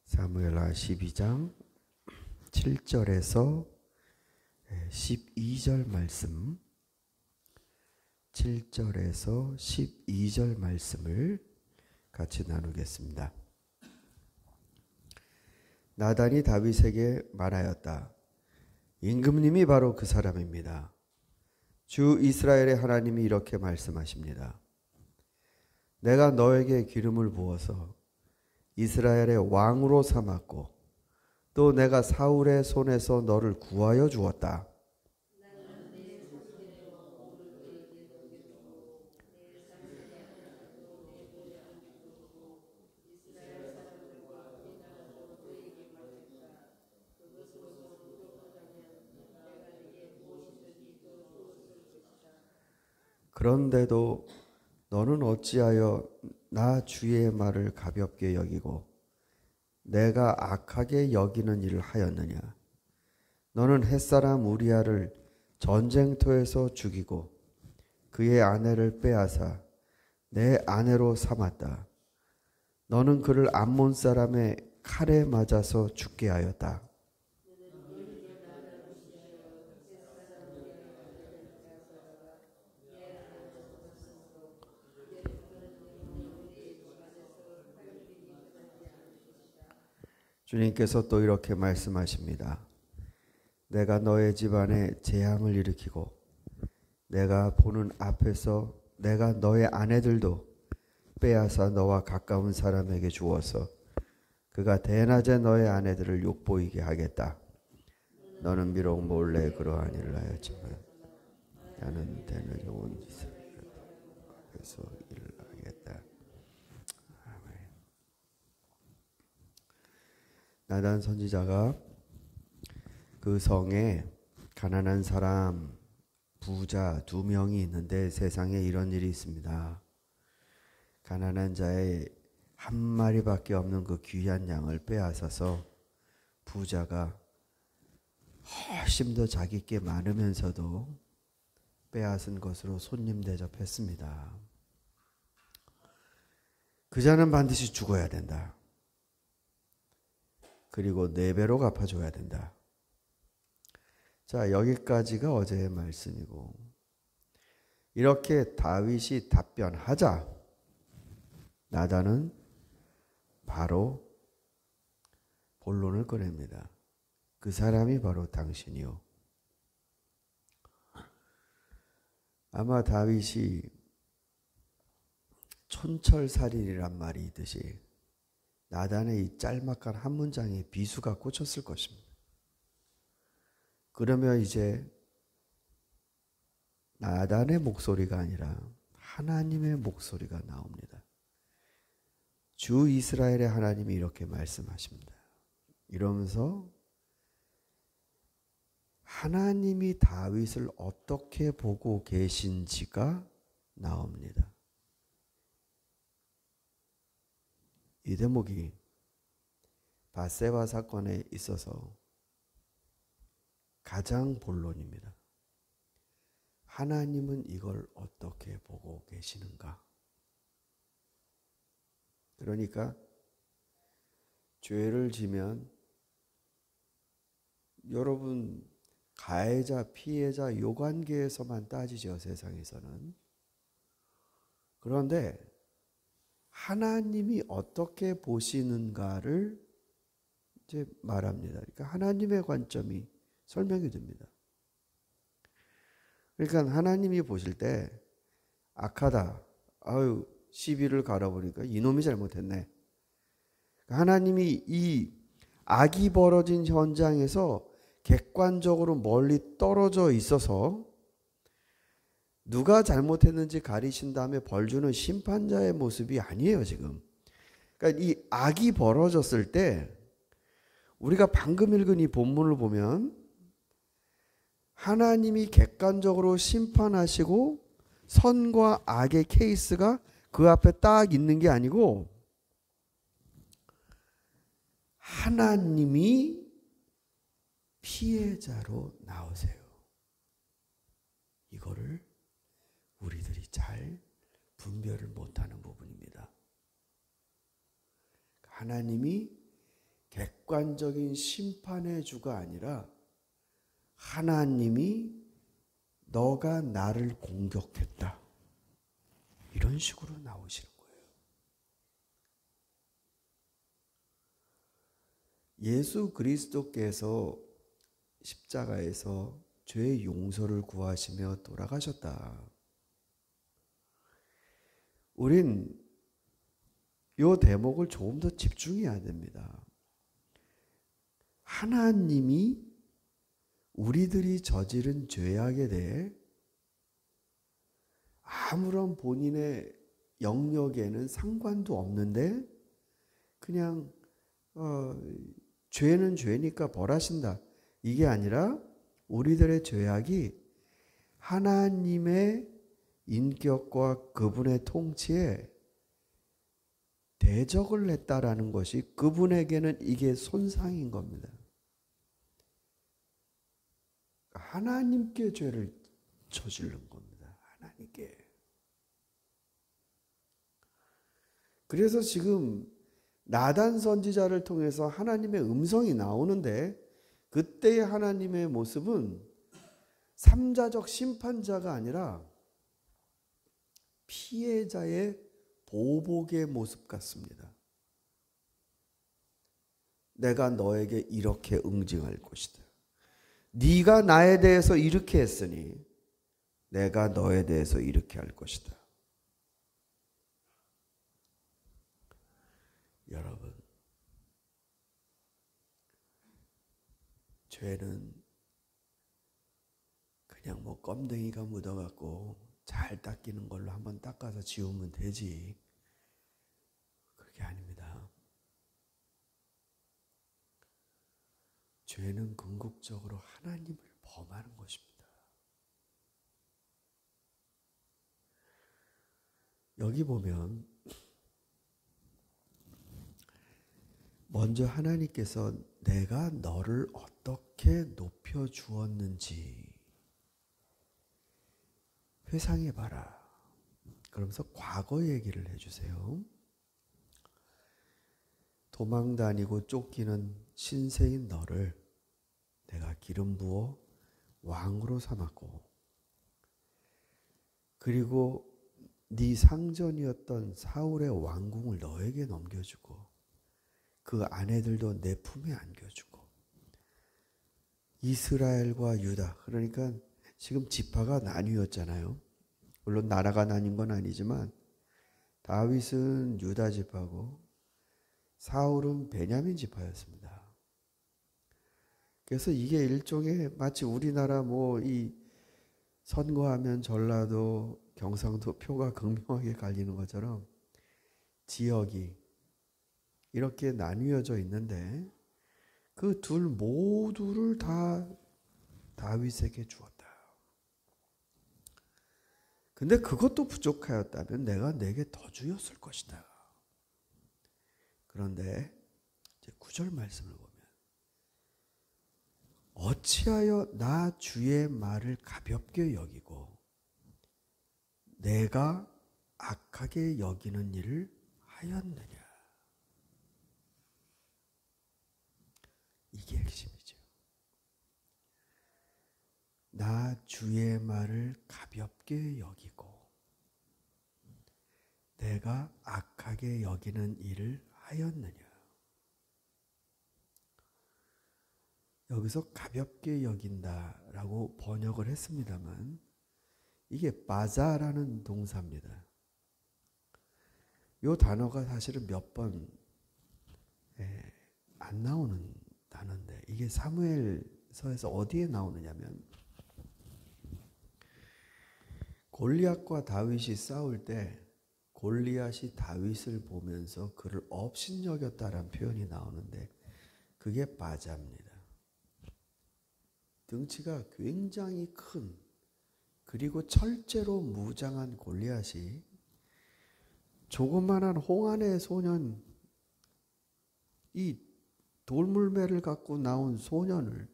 사무엘하 12장 7절에서 12절 말씀, 7절에서 12절 말씀을 같이 나누겠습니다. 나단이 다윗에게 말하였다. 임금님이 바로 그 사람입니다. 주 이스라엘의 하나님이 이렇게 말씀하십니다. 내가 너에게 기름을 부어서 이스라엘의 왕으로 삼았고 또 내가 사울의 손에서 너를 구하여 주었다. 그런데도 너는 어찌하여 나 주의 말을 가볍게 여기고 내가 악하게 여기는 일을 하였느냐? 너는 햇사람 우리아를 전쟁터에서 죽이고 그의 아내를 빼앗아 내 아내로 삼았다. 너는 그를 암몬 사람의 칼에 맞아서 죽게 하였다. 주님께서 또 이렇게 말씀하십니다. 내가 너의 집안에 재앙을 일으키고 내가 보는 앞에서 내가 너의 아내들도 빼앗아 너와 가까운 사람에게 주어서 그가 대낮에 너의 아내들을 욕보이게 하겠다. 너는 비록 몰래 그러한 일을 하였지만 나는 대낮에 온 이스라엘에서 일을 하겠다. 나단 선지자가 그 성에 가난한 사람, 부자 2명이 있는데 세상에 이런 일이 있습니다. 가난한 자의 한 마리밖에 없는 그 귀한 양을 빼앗아서 부자가 훨씬 더 자기께 많으면서도 빼앗은 것으로 손님 대접했습니다. 그 자는 반드시 죽어야 된다. 그리고 4배로 갚아줘야 된다. 자, 여기까지가 어제의 말씀이고, 이렇게 다윗이 답변하자 나단은 바로 본론을 꺼냅니다. 그 사람이 바로 당신이요. 아마 다윗이 촌철살인이란 말이 있듯이 나단의 이 짤막한 한 문장에 비수가 꽂혔을 것입니다. 그러면 이제 나단의 목소리가 아니라 하나님의 목소리가 나옵니다. 주 이스라엘의 하나님이 이렇게 말씀하십니다. 이러면서 하나님이 다윗을 어떻게 보고 계신지가 나옵니다. 이 대목이 밧세바 사건에 있어서 가장 본론입니다. 하나님은 이걸 어떻게 보고 계시는가? 그러니까 죄를 지면 여러분 가해자, 피해자 요 관계에서만 따지죠, 세상에서는. 그런데 하나님이 어떻게 보시는가를 이제 말합니다. 그러니까 하나님의 관점이 설명이 됩니다. 그러니까 하나님이 보실 때 악하다. 아유, 시비를 갈아보니까 이놈이 잘못했네. 하나님이 이 악이 벌어진 현장에서 객관적으로 멀리 떨어져 있어서 누가 잘못했는지 가리신 다음에 벌 주는 심판자의 모습이 아니에요, 지금. 그러니까 이 악이 벌어졌을 때 우리가 방금 읽은 이 본문을 보면 하나님이 객관적으로 심판하시고 선과 악의 케이스가 그 앞에 딱 있는 게 아니고 하나님이 피해자로 나오세요. 이거를 우리들이 잘 분별을 못하는 부분입니다. 하나님이 객관적인 심판의 주가 아니라 하나님이 너가 나를 공격했다, 이런 식으로 나오시는 거예요. 예수 그리스도께서 십자가에서 죄의 용서를 구하시며 돌아가셨다. 우린 이 대목을 조금 더 집중해야 됩니다. 하나님이 우리들이 저지른 죄악에 대해 아무런 본인의 영역에는 상관도 없는데 그냥 죄는 죄니까 벌하신다, 이게 아니라 우리들의 죄악이 하나님의 인격과 그분의 통치에 대적을 했다라는 것이 그분에게는 이게 손상인 겁니다. 하나님께 죄를 저지른 겁니다. 하나님께. 그래서 지금 나단 선지자를 통해서 하나님의 음성이 나오는데 그때의 하나님의 모습은 삼자적 심판자가 아니라 피해자의 보복의 모습 같습니다. 내가 너에게 이렇게 응징할 것이다. 네가 나에 대해서 이렇게 했으니 내가 너에 대해서 이렇게 할 것이다. 여러분, 죄는 그냥 뭐 껌댕이가 묻어갖고 잘 닦이는 걸로 한번 닦아서 지우면 되지, 그게 아닙니다. 죄는 궁극적으로 하나님을 범하는 것입니다. 여기 보면 먼저 하나님께서 내가 너를 어떻게 높여 주었는지 회상해봐라, 그러면서 과거 얘기를 해주세요. 도망 다니고 쫓기는 신세인 너를 내가 기름 부어 왕으로 삼았고, 그리고 네 상전이었던 사울의 왕궁을 너에게 넘겨주고 그 아내들도 내 품에 안겨주고, 이스라엘과 유다, 그러니까 지금 지파가 나뉘었잖아요. 물론 나라가 나뉜 건 아니지만 다윗은 유다 지파고 사울은 베냐민 지파였습니다. 그래서 이게 일종의 마치 우리나라 뭐 이 선거하면 전라도, 경상도 표가 극명하게 갈리는 것처럼 지역이 이렇게 나뉘어져 있는데 그 둘 모두를 다 다윗에게 주었다. 근데 그것도 부족하였다면 내가 내게 더 주었을 것이다. 그런데 이제 9절 말씀을 보면 어찌하여 나 주의 말을 가볍게 여기고 내가 악하게 여기는 일을 하였느냐. 이게 핵심이죠. 나 주의 말을 가볍게 여기고 내가 악하게 여기는 일을 하였느냐. 여기서 가볍게 여긴다라고 번역을 했습니다만 이게 바자라는 동사입니다. 이 단어가 사실은 몇 번 안 나오는 단어인데 이게 사무엘서에서 어디에 나오느냐면 골리앗과 다윗이 싸울 때 골리앗이 다윗을 보면서 그를 업신여겼다라는 표현이 나오는데 그게 바자입니다. 등치가 굉장히 큰 그리고 철제로 무장한 골리앗이 조그만한 홍안의 소년, 이 돌물매를 갖고 나온 소년을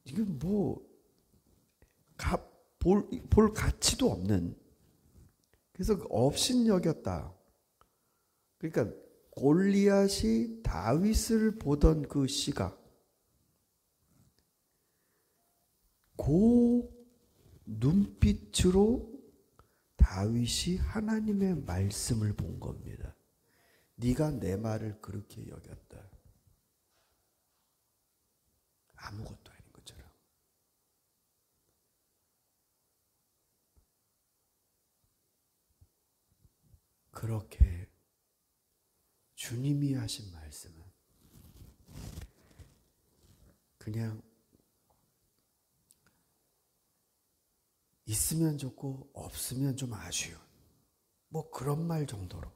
이게 뭐 볼 가치도 없는, 그래서 업신여겼다. 그러니까 골리앗이 다윗을 보던 그 시각, 그 눈빛으로 다윗이 하나님의 말씀을 본 겁니다. 네가 내 말을 그렇게 여겼다. 아무것도 아닌 것처럼. 그렇게 주님이 하신 말씀은 그냥 있으면 좋고 없으면 좀 아쉬운 뭐 그런 말 정도로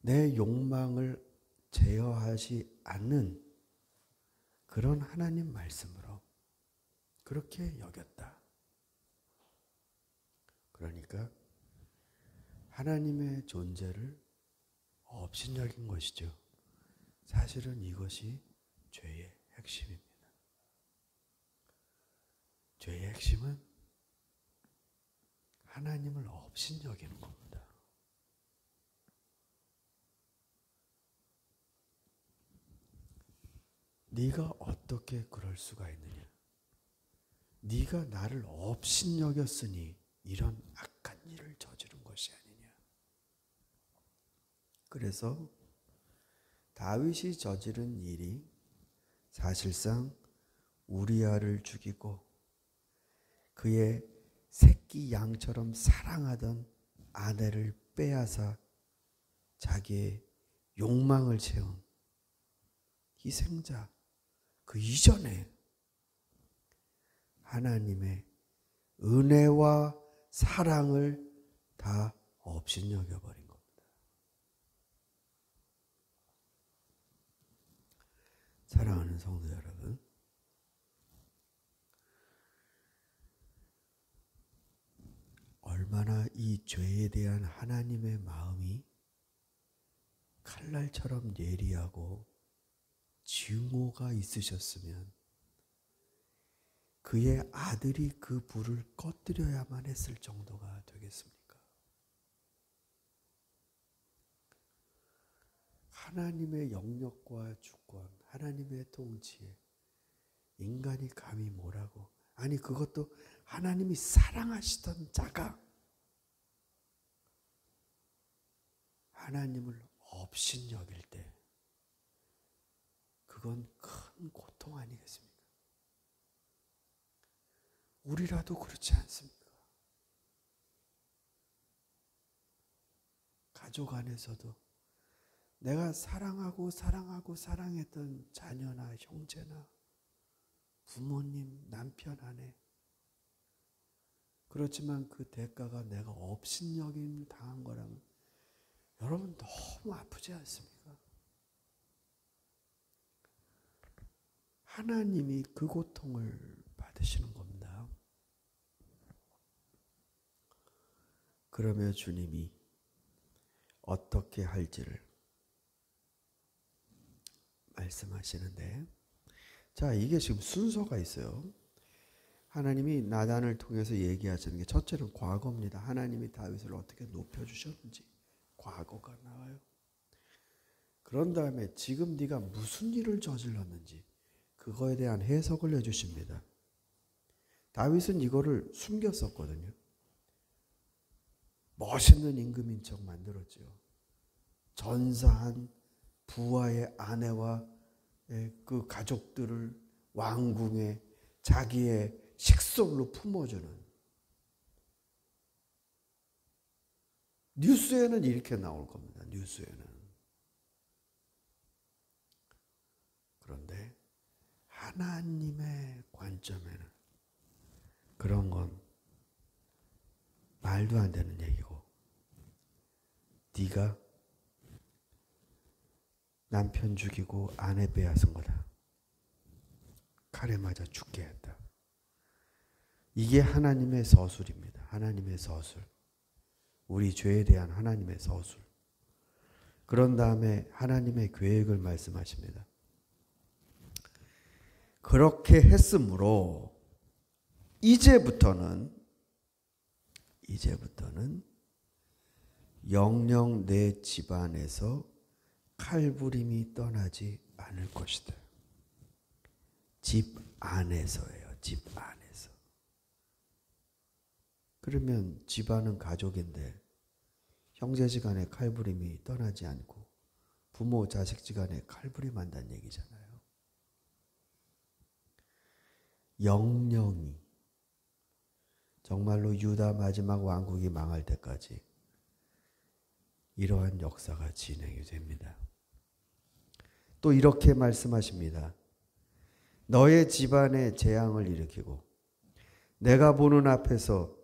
내 욕망을 제어하지 않는 그런 하나님 말씀으로 그렇게 여겼다. 그러니까 하나님의 존재를 업신여긴 것이죠. 사실은 이것이 죄의 핵심입니다. 죄의 핵심은 하나님을 업신여기는 겁니다. 네가 어떻게 그럴 수가 있느냐? 네가 나를 업신여겼으니 이런 악한 일을 저지른 것이 아니냐? 그래서 다윗이 저지른 일이 사실상 우리아를 죽이고 그의 새끼 양처럼 사랑하던 아내를 빼앗아 자기의 욕망을 채운 희생자, 그 이전에 하나님의 은혜와 사랑을 다 업신여겨버린 겁니다. 사랑하는 성도 여러분, 얼마나 이 죄에 대한 하나님의 마음이 칼날처럼 예리하고 증오가 있으셨으면 그의 아들이 그 불을 꺼뜨려야만 했을 정도가 되겠습니까? 하나님의 영역과 주권, 하나님의 통치에 인간이 감히 뭐라고? 아니 그것도 하나님이 사랑하시던 자가 하나님을 업신여길 때 그건 큰 고통 아니겠습니까? 우리라도 그렇지 않습니까? 가족 안에서도 내가 사랑하고 사랑했던 자녀나 형제나 부모님, 남편, 아내, 그렇지만 그 대가가 내가 업신여김 당한 거라면 여러분 너무 아프지 않습니까? 하나님이 그 고통을 받으시는 겁니다. 그러며 주님이 어떻게 할지를 말씀하시는데, 자, 이게 지금 순서가 있어요. 하나님이 나단을 통해서 얘기하시는 게 첫째는 과거입니다. 하나님이 다윗을 어떻게 높여주셨는지 과거가 나와요. 그런 다음에 지금 네가 무슨 일을 저질렀는지 그거에 대한 해석을 해주십니다. 다윗은 이거를 숨겼었거든요. 멋있는 임금인 척 만들었죠. 전사한 부하의 아내와 그 가족들을 왕궁에 자기의 식솔로 품어주는, 뉴스에는 이렇게 나올 겁니다. 뉴스에는. 그런데 하나님의 관점에는 그런 건 말도 안 되는 얘기고, 네가 남편 죽이고 아내 빼앗은 거다. 칼에 맞아 죽게 했다. 이게 하나님의 서술입니다. 하나님의 서술. 우리 죄에 대한 하나님의 서술. 그런 다음에 하나님의 계획을 말씀하십니다. 그렇게 했으므로 이제부터는 영영 내 집안에서 칼부림이 떠나지 않을 것이다. 집 안에서예요. 집 안에서. 그러면 집안은 가족인데 형제지간에 칼부림이 떠나지 않고 부모 자식지간에 칼부림한다는 얘기잖아요. 영영이 정말로 유다 마지막 왕국이 망할 때까지 이러한 역사가 진행이 됩니다. 또 이렇게 말씀하십니다. 너의 집안에 재앙을 일으키고 내가 보는 앞에서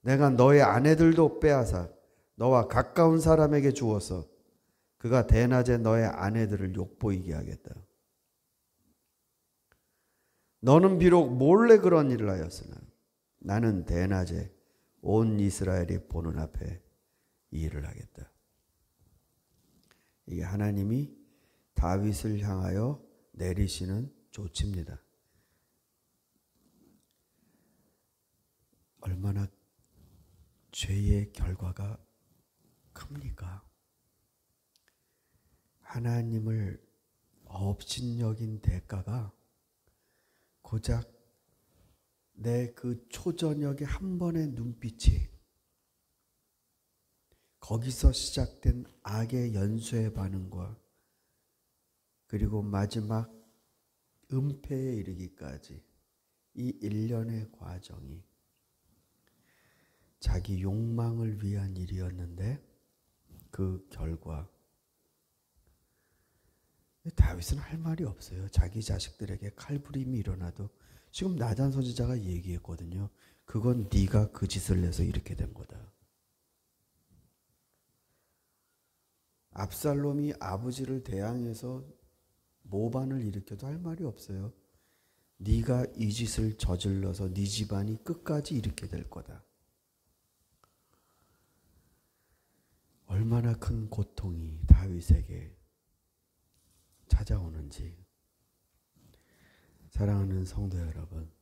내가 너의 아내들도 빼앗아 너와 가까운 사람에게 주어서 그가 대낮에 너의 아내들을 욕보이게 하겠다. 너는 비록 몰래 그런 일을 하였으나 나는 대낮에 온 이스라엘이 보는 앞에 이 일을 하겠다. 이게 하나님이 다윗을 향하여 내리시는 조치입니다. 얼마나 죄의 결과가 큽니까? 하나님을 업신여긴 대가가 고작 내 그 초저녁의 한 번의 눈빛이 거기서 시작된 악의 연쇄의 반응과 그리고 마지막 은폐에 이르기까지 이 일련의 과정이 자기 욕망을 위한 일이었는데 그 결과 다윗은 할 말이 없어요. 자기 자식들에게 칼부림이 일어나도 지금 나단 선지자가 얘기했거든요. 그건 네가 그 짓을 내서 이렇게 된 거다. 압살롬이 아버지를 대항해서 모반을 일으켜도 할 말이 없어요. 네가 이 짓을 저질러서 네 집안이 끝까지 이렇게 될 거다. 얼마나 큰 고통이 다윗에게 찾아오는지. 사랑하는 성도 여러분,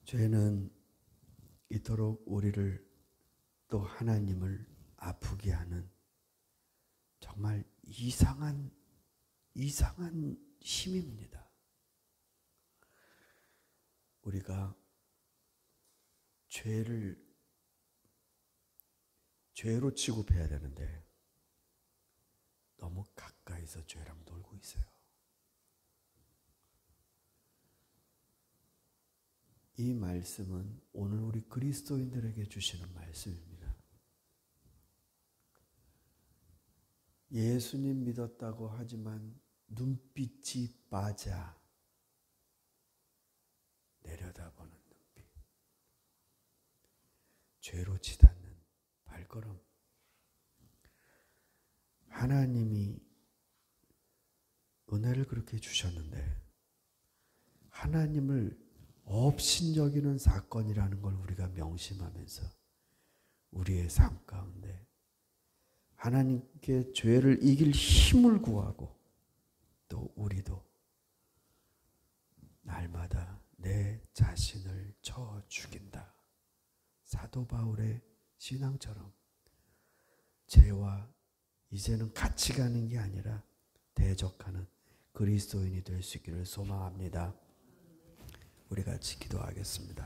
죄는 이토록 우리를 또 하나님을 아프게 하는 정말 이상한 힘입니다. 우리가 죄로 취급해야 되는데 너무 가까이서 죄랑 놀고 있어요. 이 말씀은 오늘 우리 그리스도인들에게 주시는 말씀입니다. 예수님 믿었다고 하지만 눈빛이 맞아 내려다보는 눈빛, 죄로 치닫는 발걸음. 하나님이 은혜를 그렇게 주셨는데 하나님을 업신여기는 사건이라는 걸 우리가 명심하면서 우리의 삶 가운데 하나님께 죄를 이길 힘을 구하고 또 우리도 날마다 내 자신을 쳐 죽인다. 사도 바울의 신앙처럼 죄와 이제는 같이 가는 게 아니라 대적하는 그리스도인이 될 수 있기를 소망합니다. 우리 같이 기도하겠습니다.